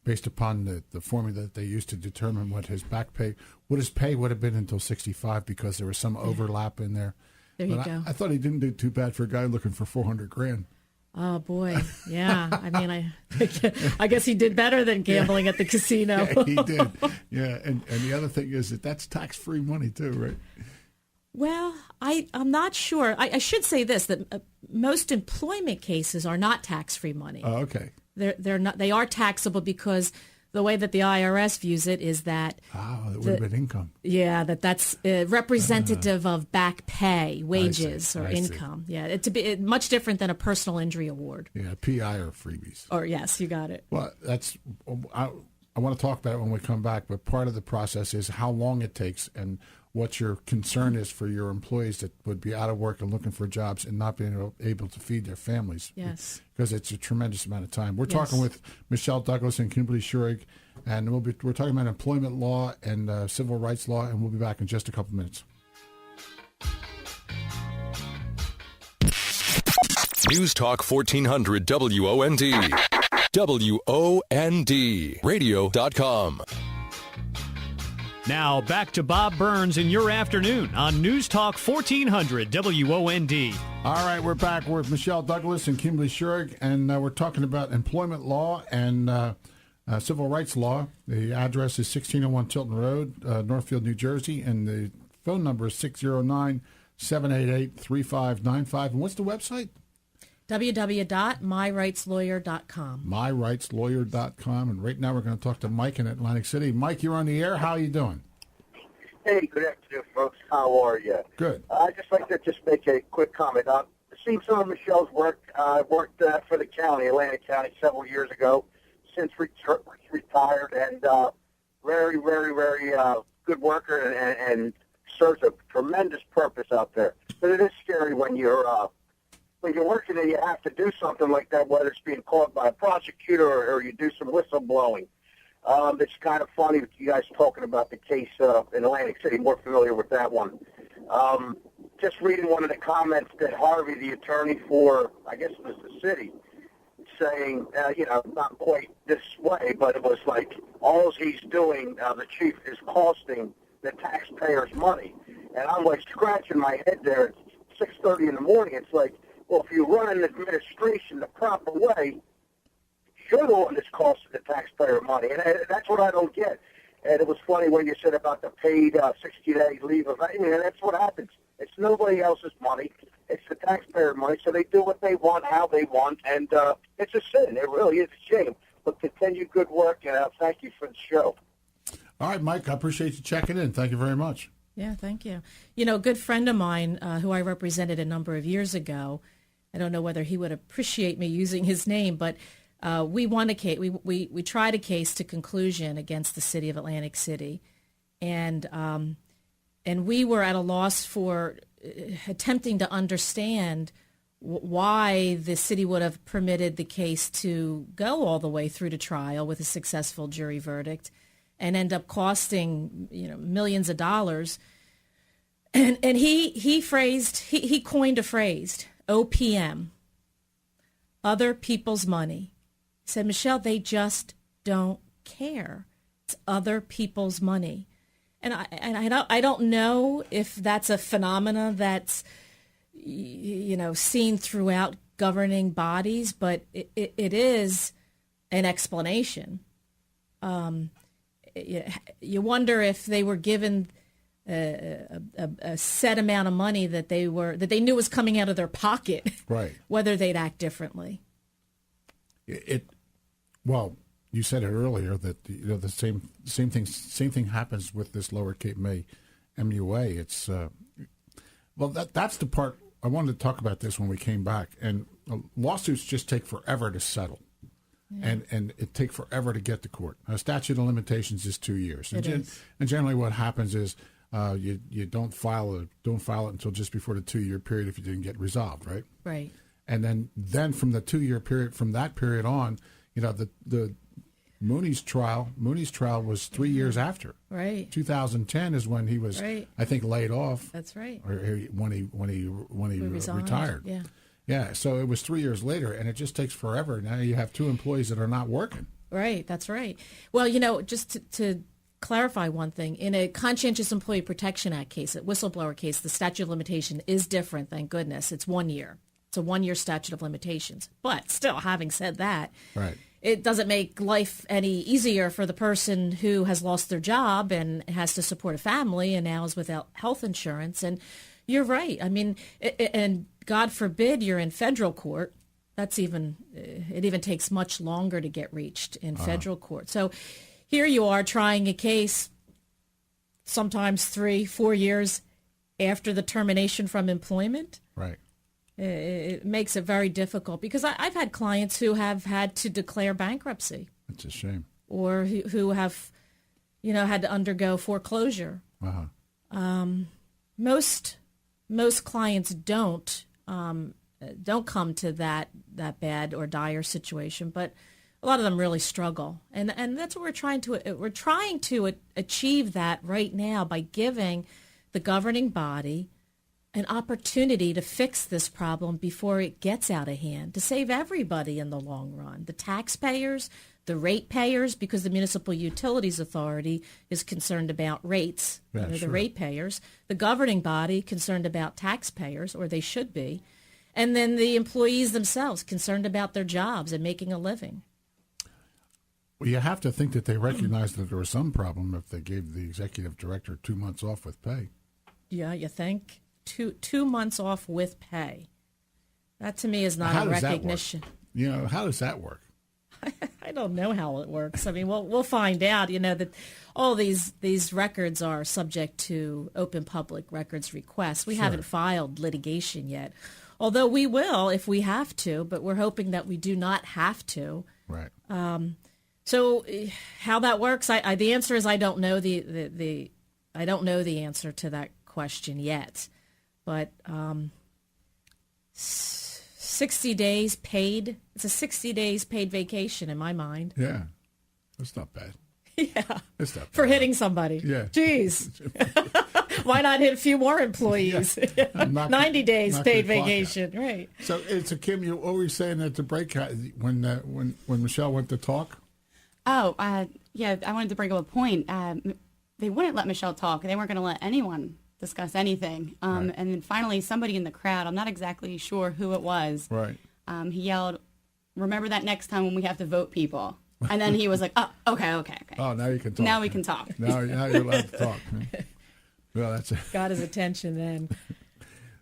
based upon the formula that they used to determine what his back pay, what his pay would have been until 65 because there was some overlap in there. There you go. I thought he didn't do too bad for a guy looking for $400,000. Oh, boy. Yeah. I mean, I guess he did better than gambling at the casino. Yeah, he did. Yeah. And the other thing is that's tax-free money, too, right? Well, I'm not sure. I should say this, that most employment cases are not tax-free money. Oh, okay. They're not. They are taxable because the way that the IRS views it is that it would have been income. Yeah, that's representative of back pay, wages, or income. Yeah, it's much different than a personal injury award. Yeah, PI or freebies. Or yes, you got it. Well, I want to talk about it when we come back, but part of the process is how long it takes and what your concern is for your employees that would be out of work and looking for jobs and not being able to feed their families. Yes. Because it's a tremendous amount of time. We're talking with Michelle Douglas and Kimberly Schurig, and we're talking about employment law and civil rights law, and we'll be back in just a couple minutes. News Talk 1400 WOND. WOND. Radio.com. Now back to Bob Burns in your afternoon on News Talk 1400 WOND. All right, we're back with Michelle Douglas and Kimberly Schurig, and we're talking about employment law and civil rights law. The address is 1601 Tilton Road, Northfield, New Jersey, and the phone number is 609-788-3595. And what's the website? www.myrightslawyer.com. Myrightslawyer.com. And right now we're going to talk to Mike in Atlantic City. Mike, you're on the air. How are you doing? Hey, good afternoon, folks. How are you? Good. I'd just like to make a quick comment. I've seen some of Michelle's work. I worked for the county, Atlantic County, several years ago, since retired, and very, very, very good worker and serves a tremendous purpose out there. But it is scary when you're working and you have to do something like that, whether it's being caught by a prosecutor or you do some whistleblowing. It's kind of funny that you guys talking about the case in Atlantic City. More familiar with that one. Just reading one of the comments that Harvey, the attorney for, I guess it was the city, saying, not quite this way, but it was like all he's doing, the chief, is costing the taxpayers money. And I'm like scratching my head there at 6:30 in the morning. It's like, well, if you run an administration the proper way, you're the one that's costing the taxpayer money. And that's what I don't get. And it was funny when you said about the paid 60-day leave of, that's what happens. It's nobody else's money. It's the taxpayer money. So they do what they want, how they want. And it's a sin. It really is a shame. But continue good work, and thank you for the show. All right, Mike, I appreciate you checking in. Thank you very much. Yeah, thank you. A good friend of mine who I represented a number of years ago, I don't know whether he would appreciate me using his name, but we won a case. We tried a case to conclusion against the city of Atlantic City, and we were at a loss for attempting to understand why the city would have permitted the case to go all the way through to trial with a successful jury verdict and end up costing millions of dollars. And he coined a phrase, OPM, other people's money. He said, Michelle, they just don't care. It's other people's money. And I don't know if that's a phenomena that's seen throughout governing bodies, but it is an explanation. You wonder if they were given a set amount of money that they knew was coming out of their pocket, right? Whether they'd act differently. Well, you said it earlier that the same thing happens with this Lower Cape May MUA. It's that's the part I wanted to talk about this when we came back. And lawsuits just take forever to settle. Yeah. And it takes forever to get to court. A statute of limitations is 2 years. And generally what happens is you don't file it until just before the 2-year period if you didn't get resolved, right? Right. And then from the 2-year period, from that period on, the Mooney's trial was 3 years after. Right. 2010 is when he was, I think, laid off. That's right. Or when he retired. Yeah. So it was 3 years later, and it just takes forever. Now you have 2 employees that are not working. Right, that's right. Well, just to clarify one thing, in a Conscientious Employee Protection Act case, a whistleblower case, the statute of limitation is different, thank goodness. It's 1 year. It's a 1-year statute of limitations. But still, having said that, Right. it doesn't make life any easier for the person who has lost their job and has to support a family and now is without health insurance. And you're right. I mean, and God forbid you're in federal court. It even takes much longer to get reached in federal court. So here you are trying a case sometimes 3-4 years after the termination from employment. Right. It makes it very difficult because I've had clients who have had to declare bankruptcy. It's a shame. Or who have, had to undergo foreclosure. Uh-huh. Most clients don't come to that bad or dire situation, but a lot of them really struggle, and that's what we're trying to achieve that right now by giving the governing body an opportunity to fix this problem before it gets out of hand, to save everybody in the long run, the taxpayers, the ratepayers, because the Municipal Utilities Authority is concerned about rates, Yeah, the sure. ratepayers, the governing body concerned about taxpayers, or they should be, and then the employees themselves concerned about their jobs and making a living. Well, you have to think that they recognized that there was some problem if they gave the executive director 2 months off with pay. Yeah, you think? Two months off with pay. That to me is not How a does that work? recognition. How does that work? I don't know how it works. I mean, we'll find out. That all these records are subject to open public records requests. We Sure. haven't filed litigation yet, although we will if we have to. But we're hoping that we do not have to. Right. So how that works, the answer is I don't know I don't know the answer to that question yet. But 60 days paid. It's a 60 days paid vacation in my mind. Yeah. That's not bad. Yeah. It's not bad. For hitting somebody. Yeah. Jeez. Why not hit a few more employees? Yeah. 90 days knock paid your clock vacation. Right. So it's a Kim. You always saying at the break when Michelle went to talk. Oh, yeah, I wanted to bring up a point. They wouldn't let Michelle talk. They weren't going to let anyone discuss anything. Right. And then finally, somebody in the crowd, I'm not exactly sure who it was, Right. he yelled, "Remember that next time when we have to vote people." And then he was like, "Oh, okay. Oh, now you can talk. Now we can talk." Now you're allowed to talk. Well, Got his attention then.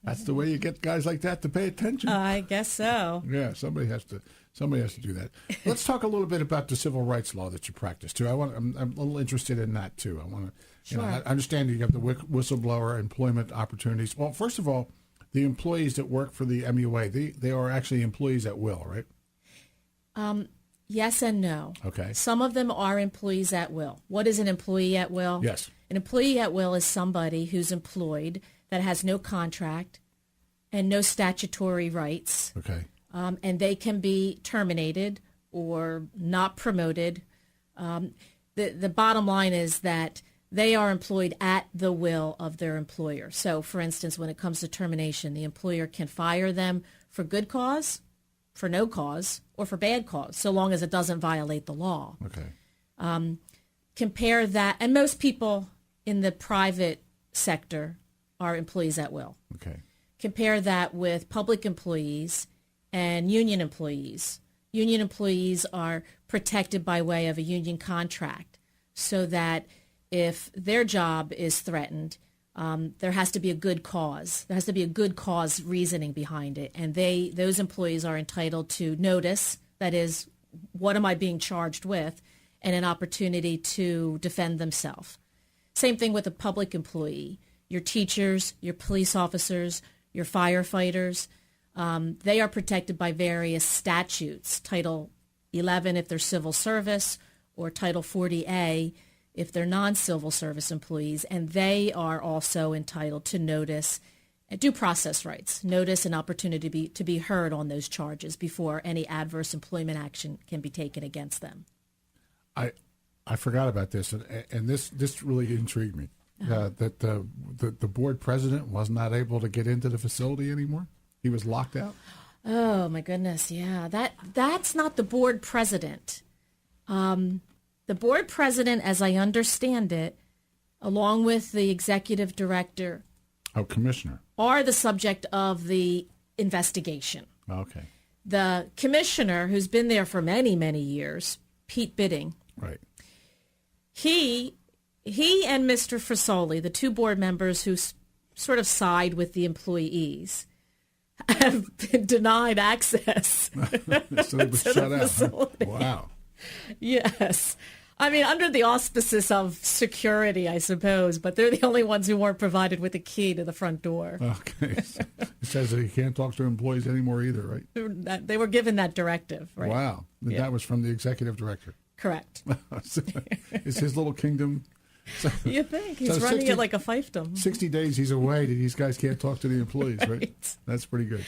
that's the way you get guys like that to pay attention. I guess so. Yeah, somebody has to do that. Let's talk a little bit about the civil rights law that you practice too. I'm a little interested in that too. I want to, Sure. I understand you have the whistleblower employment opportunities. Well, first of all, the employees that work for the MUA, they are actually employees at will, right? Yes and no. Okay. Some of them are employees at will. What is an employee at will? Yes. An employee at will is somebody who's employed that has no contract and no statutory rights. Okay. And they can be terminated or not promoted. The bottom line is that they are employed at the will of their employer. So, for instance, when it comes to termination, the employer can fire them for good cause, for no cause, or for bad cause, so long as it doesn't violate the law. Okay. Compare that, and most people in the private sector are employees at will. Okay. Compare that with public employees and union employees. Union employees are protected by way of a union contract, so that if their job is threatened, there has to be a good cause. There has to be a good cause reasoning behind it. And those employees are entitled to notice, that is, what am I being charged with, and an opportunity to defend themselves. Same thing with a public employee. Your teachers, your police officers, your firefighters, they are protected by various statutes, Title 11 if they're civil service, or Title 40A if they're non-civil service employees, and they are also entitled to notice, due process rights, notice and opportunity to be heard on those charges before any adverse employment action can be taken against them. I forgot about this, and this really intrigued me. That the board president was not able to get into the facility anymore. He was locked out. Oh my goodness, yeah. That's not the board president. The board president, as I understand it, along with the executive director, Commissioner. are the subject of the investigation. Okay. The commissioner, who's been there for many, many years, Pete Bidding, Right. he and Mr. Fasoli, the two board members who sort of side with the employees, have been denied access. So they were shut out. Huh? Wow. Yes. I mean, under the auspices of security, I suppose, but they're the only ones who weren't provided with a key to the front door. Okay. So it says that you can't talk to employees anymore either, right? They were given that directive, right? Wow. Yeah. That was from the executive director. Correct. It's his little kingdom. So, You think? He's so running 60 it like a fiefdom. 60 days he's away. These guys can't talk to the employees, right? Right. That's pretty good.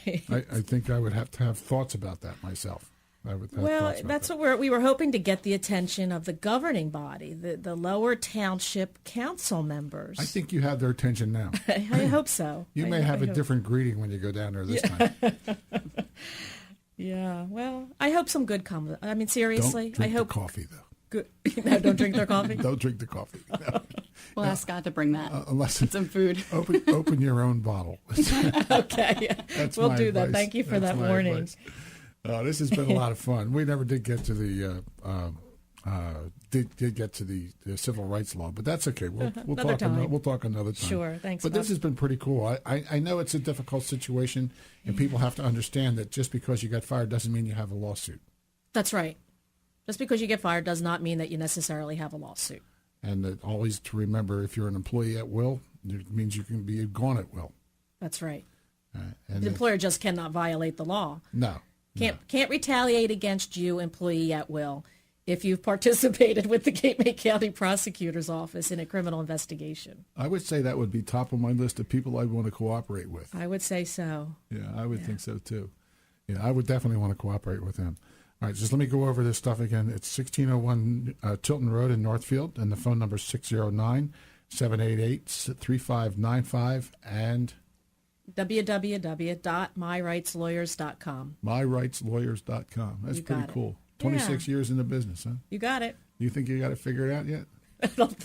Right. I think I would have to have thoughts about that myself. I would have Well, thoughts about that's that. what we were hoping to get the attention of the governing body, the lower township council members. I think you have their attention now. I hope so. You may have a different greeting when you go down there this time. Yeah, well, I hope some good comes. I mean, seriously, Don't drink I hope the coffee, though. good. No, don't drink their coffee. Don't drink the coffee. No. We'll ask Scott to bring that. Unless Some food. open your own bottle. Okay, That's we'll my do that. advice. Thank you for That's that my warning. advice. This has been a lot of fun. We never did get to the the civil rights law, but that's okay. We'll Another talk. time. We'll talk another time. Sure, thanks, But this Bob. has been pretty cool. I know it's a difficult situation, and people have to understand that just because you got fired doesn't mean you have a lawsuit. That's right. Just because you get fired does not mean that you necessarily have a lawsuit. And that always to remember, if you're an employee at will, it means you can be gone at will. That's right. And The employer just cannot violate the law. no. Can't retaliate against you, employee at will, if you've participated with the Gateway County Prosecutor's Office in a criminal investigation. I would say that would be top of my list of people I'd want to cooperate with. I would say so. Yeah, I would think so too. Yeah, I would definitely want to cooperate with him. All right, just let me go over this stuff again. It's 1601 Tilton Road in Northfield, and the phone number is 609-788-3595 and www.myrightslawyers.com. myrightslawyers.com. That's You pretty got it. cool. 26 years in the business, huh? You got it. You think you got it figured out yet? I don't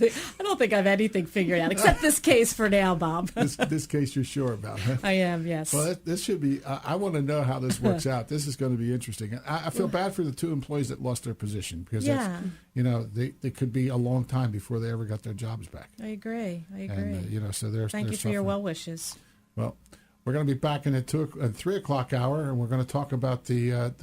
think I've anything figured out except this case for now, Bob. This case you're sure about, huh? I am, yes. Well, this should be, I want to know how this works out. This is going to be interesting. I feel bad for the two employees that lost their position because Yeah. that's, they could be a long time before they ever got their jobs back. I agree. And, so they're Thank you for your suffering. well wishes. Well, we're going to be back in at 3 o'clock hour, and we're going to talk about the